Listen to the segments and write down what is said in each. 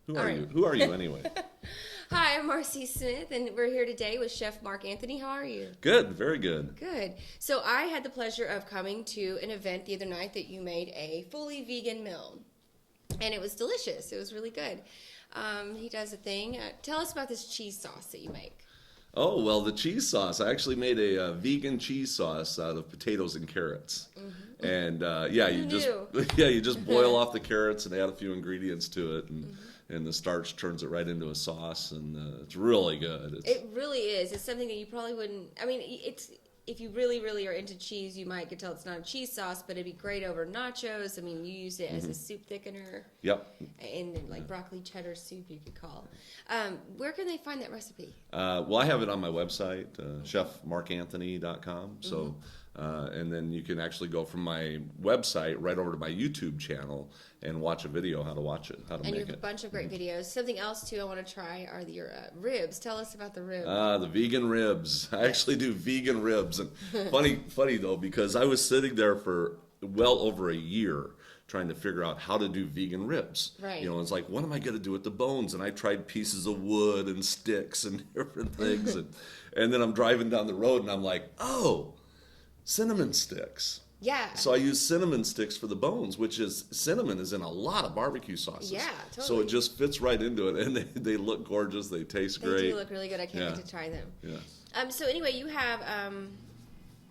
Who All are right. you? Who are you anyway? Hi, I'm Marcy Smith, and we're here today with Chef Mark Anthony. How are you? Good, very good. Good. So I had the pleasure of coming to an event the other night that you made a fully vegan meal, and it was delicious. It was really good. He does a thing. Tell us about this cheese sauce that you make. Oh, well, the cheese sauce. I actually made a vegan cheese sauce out of potatoes and carrots. And yeah, Who you just knew? yeah, you just boil off the carrots and add a few ingredients to it, and the starch turns it right into a sauce, and it's really good. It really is. It's something that you probably wouldn't. I mean, it's if you really, really are into cheese, you might could tell it's not a cheese sauce, but it'd be great over nachos. I mean, you use it as a soup thickener, Yep. and like broccoli cheddar soup, you could call. Where can they find that recipe? Well, I have it on my website, chefmarkanthony.com. So, and then you can actually go from my website right over to my YouTube channel and watch a video how to watch it, how to And you make have a it. bunch of great videos. Something else too I want to try are your ribs. Tell us about the ribs. The vegan ribs. I actually do vegan ribs, and funny though, because I was sitting there for well over a year trying to figure out how to do vegan ribs. Right. You know, it's like, what am I going to do with the bones? And I tried pieces of wood and sticks and different things, and then I'm driving down the road and I'm like, oh, cinnamon sticks. Yeah. So I use cinnamon sticks for the bones, which is cinnamon is in a lot of barbecue sauces. Yeah, So totally. it just fits right into it, and they look gorgeous. They taste They great. do look really good. I can't Yeah. wait to try them. Yeah. So anyway, you have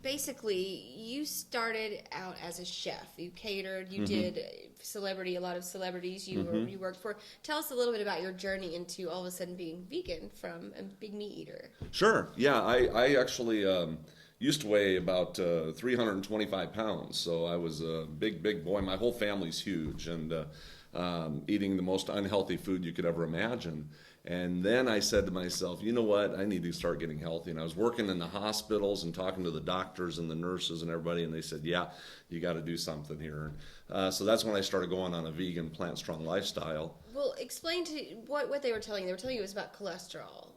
basically you started out as a chef. You catered. You did a lot of celebrities. You worked for. Tell us a little bit about your journey into all of a sudden being vegan from a big meat eater. Sure. Yeah, I actually used to weigh about 325 pounds, so I was a big boy. My whole family's huge, and eating the most unhealthy food you could ever imagine. And then I said to myself, you know what? I need to start getting healthy. And I was working in the hospitals and talking to the doctors and the nurses and everybody, and they said, yeah, you got to do something here. So that's when I started going on a vegan, plant-strong lifestyle. Well, explain to what they were telling you. They were telling you it was about cholesterol.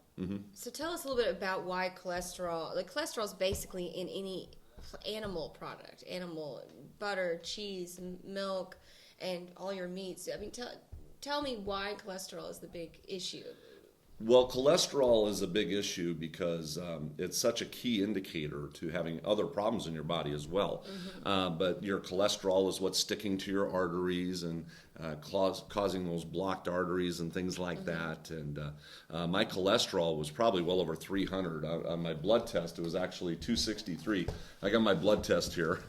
So tell us a little bit about why cholesterol. Like cholesterol is basically in any animal product, animal butter, cheese, milk, and all your meats. I mean, tell me why cholesterol is the big issue. Well, cholesterol is a big issue because it's such a key indicator to having other problems in your body as well. But your cholesterol is what's sticking to your arteries and causing those blocked arteries and things like that. And my cholesterol was probably well over 300. On my blood test, it was actually 263. I got my blood test here.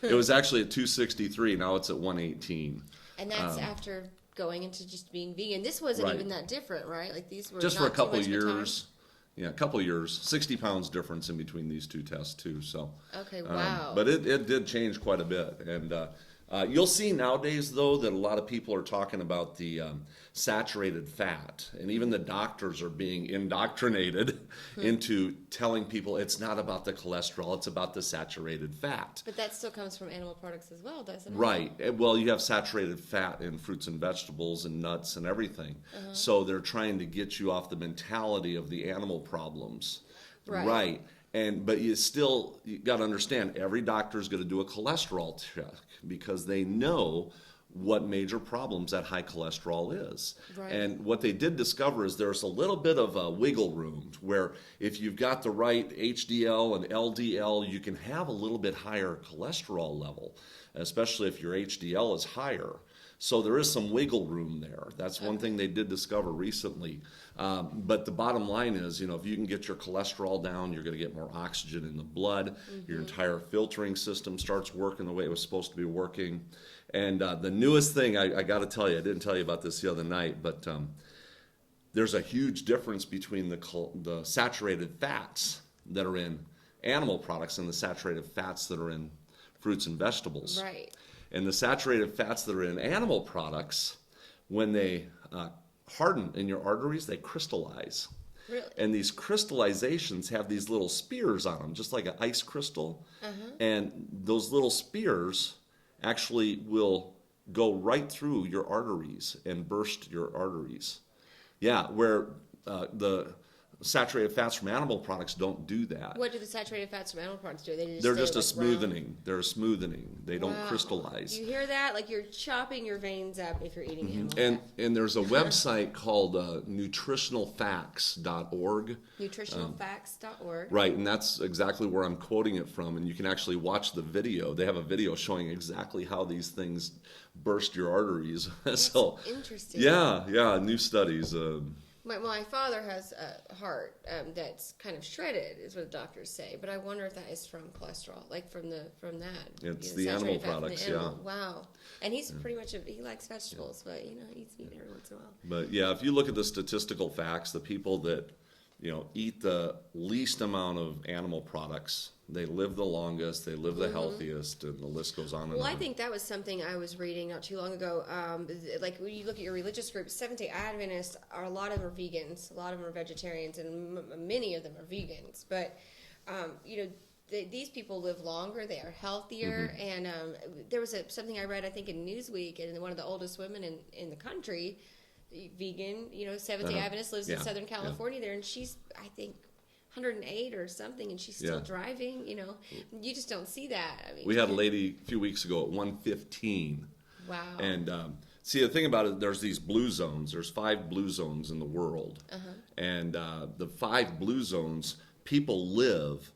It was actually at 263. Now it's at 118. And that's after going into just being vegan. This wasn't Right. even that different, right? Like these were Just not for a too couple much of a time. years. Yeah, a couple years. 60 pounds difference in between these two tests too. So, Okay, wow. but it did change quite a bit. And you'll see nowadays though that a lot of people are talking about the saturated fat, and even the doctors are being indoctrinated into telling people it's not about the cholesterol, it's about the saturated fat. But that still comes from animal products as well, doesn't it? Right. Well, you have saturated fat in fruits and vegetables and nuts and everything. So they're trying to get you off the mentality of the animal problems. Right. But you got to understand, every doctor is going to do a cholesterol check because they know what major problems that high cholesterol is. Right. And what they did discover is there's a little bit of a wiggle room where if you've got the right HDL and LDL, you can have a little bit higher cholesterol level, especially if your HDL is higher. So there is some wiggle room there. That's one thing they did discover recently. But the bottom line is, if you can get your cholesterol down, you're going to get more oxygen in the blood. Your entire filtering system starts working the way it was supposed to be working. And the newest thing, I got to tell you, I didn't tell you about this the other night, but there's a huge difference between the saturated fats that are in animal products and the saturated fats that are in fruits and vegetables. Right. And the saturated fats that are in animal products, when they harden in your arteries, they crystallize. Really? And these crystallizations have these little spears on them, just like an ice crystal. And those little spears actually will go right through your arteries and burst your arteries. Yeah, where the saturated fats from animal products don't do that. What do the saturated fats from animal products do? They're stay, just a like, smoothening. They're a smoothening. They don't Wow. crystallize. You hear that? Like you're chopping your veins up if you're eating animal And fat. and there's a website called nutritionalfacts.org. Nutritionalfacts.org. Right, and that's exactly where I'm quoting it from. And you can actually watch the video. They have a video showing exactly how these things burst your arteries. So, Interesting. yeah, new studies. My father has a heart that's kind of shredded, is what the doctors say. But I wonder if that is from cholesterol, like from that. It's the animal saturated fat from the products, animal. yeah. Wow. And he's pretty much he likes vegetables, but he eats meat every once in a while. But yeah, if you look at the statistical facts, the people that eat the least amount of animal products, they live the longest, they live the healthiest, and the list goes on and Well, on. I think that was something I was reading not too long ago. Like when you look at your religious groups, Seventh-day Adventists a lot of them are vegans, a lot of them are vegetarians, and many of them are vegans. But these people live longer, they are healthier, and there was something I read, I think, in Newsweek, and one of the oldest women in the country, vegan, Seventh-day Adventist, lives in Yeah, Southern yeah. California there, and she's, I think, 108 or something, and she's still Yeah. driving. You just don't see that. I mean, We had a lady a few weeks ago at 115. Wow. And see, the thing about it, there's these blue zones. There's 5 blue zones in the world. And the 5 blue zones, people live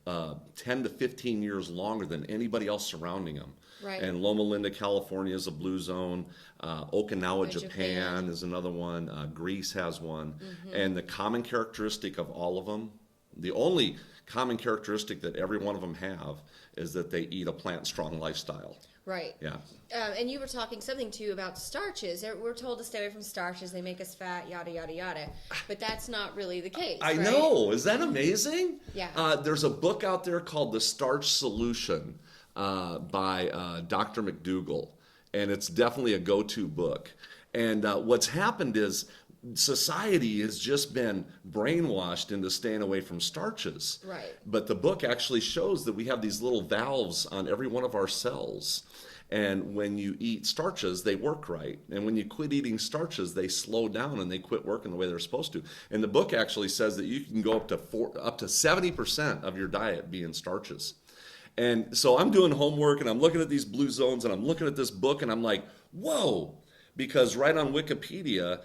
10 to 15 years longer than anybody else surrounding them. Right. And Loma Linda, California is a blue zone. Okinawa, Japan. Japan is another one. Greece has one. And the common characteristic of all of them, the only common characteristic that every one of them have is that they eat a plant-strong lifestyle. Right. Yeah. And you were talking something too about starches. We're told to stay away from starches. They make us fat, yada, yada, yada. But that's not really the case. I right? know. Is that amazing? Yeah. There's a book out there called The Starch Solution by Dr. McDougall, and it's definitely a go-to book. And what's happened is society has just been brainwashed into staying away from starches. Right. But the book actually shows that we have these little valves on every one of our cells. And when you eat starches, they work right. And when you quit eating starches, they slow down and they quit working the way they're supposed to. And the book actually says that you can go up to 70% of your diet being starches. And so I'm doing homework and I'm looking at these blue zones and I'm looking at this book and I'm like, whoa. Because right on Wikipedia,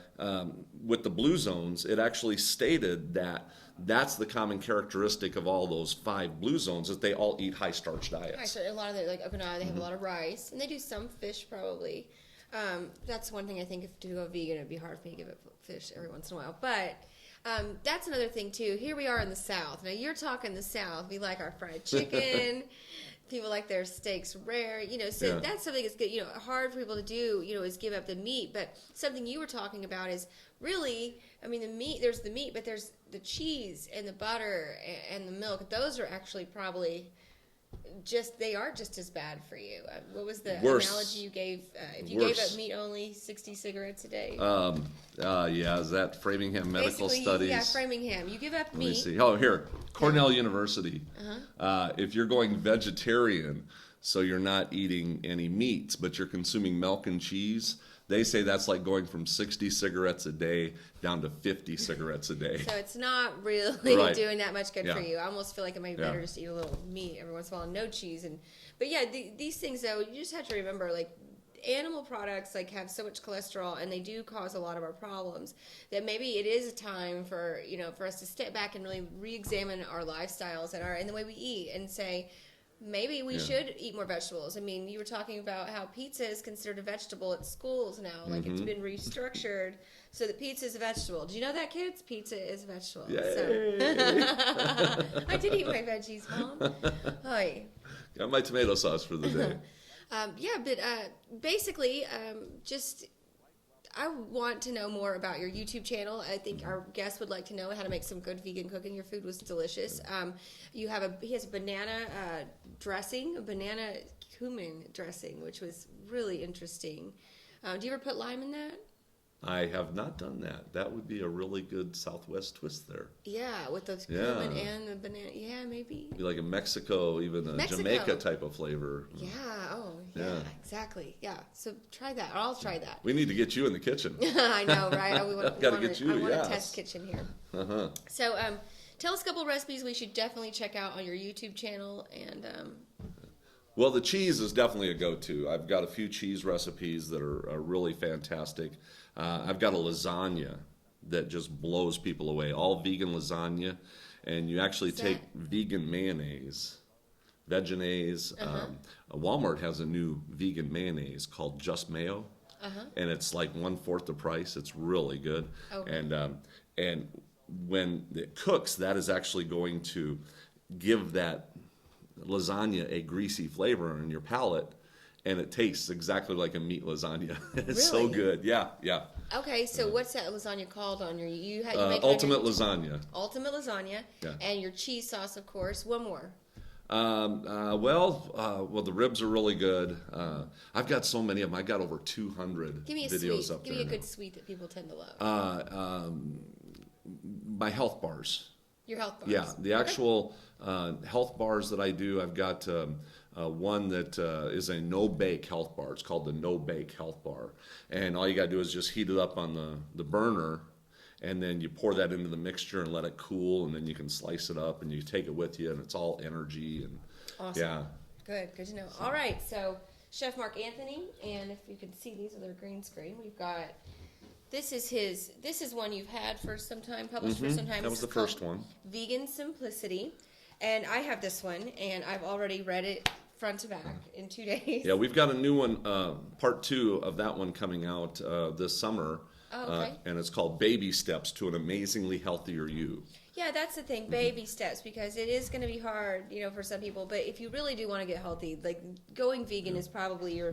with the blue zones, it actually stated that that's the common characteristic of all those 5 blue zones, that they all eat high starch diets. Right, so a lot of the, like Okinawa, they have a lot of rice, and they do some fish probably. That's one thing I think if to go vegan, it'd be hard for me to give up fish every once in a while. But that's another thing too. Here we are in the South. Now you're talking the South. We like our fried chicken. People like their steaks rare, so Yeah. that's something that's good, hard for people to do, is give up the meat. But something you were talking about is really, I mean, the meat, there's the meat, but there's the cheese and the butter and the milk. Those are actually probably they are just as bad for you. What was the Worse. analogy you gave? If you Worse. gave up meat only, 60 cigarettes a day. Yeah, is that Framingham Medical Basically, Studies? yeah, Framingham. You give up Let me meat. see. Oh, here, Cornell University. If you're going vegetarian, so you're not eating any meats, but you're consuming milk and cheese, they say that's like going from 60 cigarettes a day down to 50 cigarettes a day. So it's not really Right. doing that much good Yeah. for you. I almost feel like it might be Yeah. better just to eat a little meat every once in a while and no cheese. But yeah, these things though, you just have to remember, like, animal products have so much cholesterol and they do cause a lot of our problems that maybe it is a time for for us to step back and really re-examine our lifestyles and the way we eat and say, maybe we should eat more vegetables. I mean, you were talking about how pizza is considered a vegetable at schools now. Like, it's been restructured so that pizza is a vegetable. Do you know that, kids? Pizza is a vegetable. Yay. So. I did eat my veggies, Mom. Hi. Got my tomato sauce for the day. Basically, I want to know more about your YouTube channel. I think our guests would like to know how to make some good vegan cooking. Your food was delicious. He has a banana dressing, a banana cumin dressing, which was really interesting. Do you ever put lime in that? I have not done that. That would be a really good Southwest twist there. Yeah, with the Yeah. cumin and the banana. Yeah, maybe. Be like a Mexico, even a Mexico. Jamaica type of flavor. Yeah. Oh, yeah. Yeah. Exactly. Yeah. So try that. I'll try that. We need to get you in the kitchen. I know, right? Gotta get you, I want a yes. test kitchen here. Uh-huh. So, tell us a couple recipes we should definitely check out on your YouTube channel. And Well, the cheese is definitely a go-to. I've got a few cheese recipes that are really fantastic. I've got a lasagna that just blows people away, all vegan lasagna, and you actually What's take that? vegan mayonnaise, Vegenaise. Walmart has a new vegan mayonnaise called Just Mayo, and it's like 1/4 the price. It's really good, Okay. and when it cooks, that is actually going to give that lasagna a greasy flavor in your palate, and it tastes exactly like a meat lasagna. It's so Really? good. Yeah, yeah. okay, so what's that lasagna called on your? You make it on your Ultimate YouTube? lasagna. Ultimate lasagna, Yeah. and your cheese sauce, of course. One more. Well, the ribs are really good. I've got so many of them. I got over 200 Give me a videos sweet. up Give there. me a now. good sweet that people tend to love. My health bars. Your health bars. Yeah, the actual health bars that I do, I've got one that is a no-bake health bar. It's called the no-bake health bar. And all you got to do is just heat it up on the burner, and then you pour that into the mixture and let it cool, and then you can slice it up, and you take it with you, and it's all energy. And Awesome. yeah, Good to know. All right, so Chef Mark Anthony, and if you can see these with our green screen, we've got. This is one you've had for some time, published for some time. that was This the is called first one. Vegan Simplicity, and I have this one, and I've already read it front to back in 2 days. Yeah, we've got a new one, part 2 of that one coming out this summer. Oh, okay. And it's called Baby Steps to an Amazingly Healthier You. Yeah, that's the thing, baby steps, because it is going to be hard, for some people. But if you really do want to get healthy, like going vegan is probably where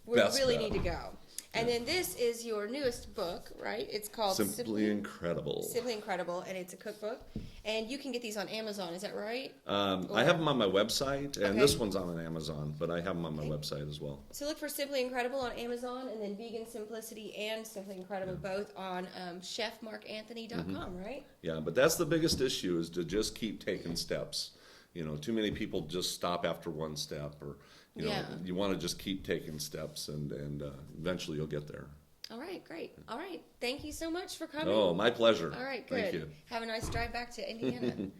you Best really bet. need to go. And then this is your newest book, right? It's called Simply Incredible. Simply Incredible, and it's a cookbook. And you can get these on Amazon, is that right? I have them on my website, and Okay. this one's on Amazon, but I have them on my website as well. So look for Simply Incredible on Amazon, and then Vegan Simplicity and Simply Incredible both on chefmarkanthony.com, right? Yeah, but that's the biggest issue, is to just keep taking steps. Too many people just stop after one step, or Yeah. you want to just keep taking steps, and eventually you'll get there. All right, great. All right, thank you so much for coming. Oh, my pleasure. All right, good. Thank you. Have a nice drive back to Indiana.